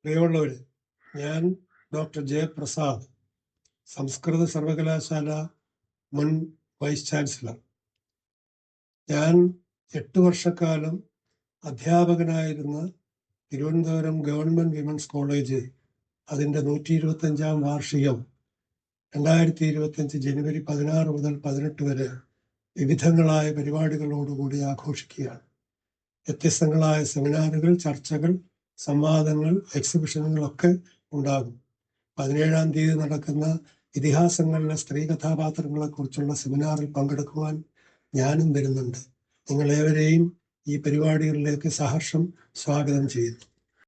പ്രിയമുള്ളവർ, ഞാൻ ഡോക്ടർ ജയപ്രസാദ്, സംസ്കൃത സർവകലാശാല മുൻ വൈസ് ചാൻസലർ. ഞാൻ 8 വർഷക്കാലം അധ്യാപകനായിരുന്ന തിരുവനന്തപുരം ഗവൺമെന്റ് വിമൻസ് കോളേജ് അതിൻ്റെ 125-ാം വാർഷികം 2025 ജനുവരി 16 മുതൽ 18 വരെ വിവിധങ്ങളായ പരിപാടികളോടുകൂടി ആഘോഷിക്കുകയാണ്. വ്യത്യസ്തങ്ങളായ സെമിനാറുകൾ, ചർച്ചകൾ, സംവാദങ്ങൾ, എക്സിബിഷനുകളൊക്കെ ഉണ്ടാകും. 17-ാം തീയതി നടക്കുന്ന ഇതിഹാസങ്ങളിലെ സ്ത്രീ കഥാപാത്രങ്ങളെക്കുറിച്ചുള്ള സെമിനാറിൽ പങ്കെടുക്കുവാൻ ഞാനും വരുന്നുണ്ട്. നിങ്ങളേവരെയും ഈ പരിപാടികളിലേക്ക് സഹർഷം സ്വാഗതം ചെയ്യുന്നു.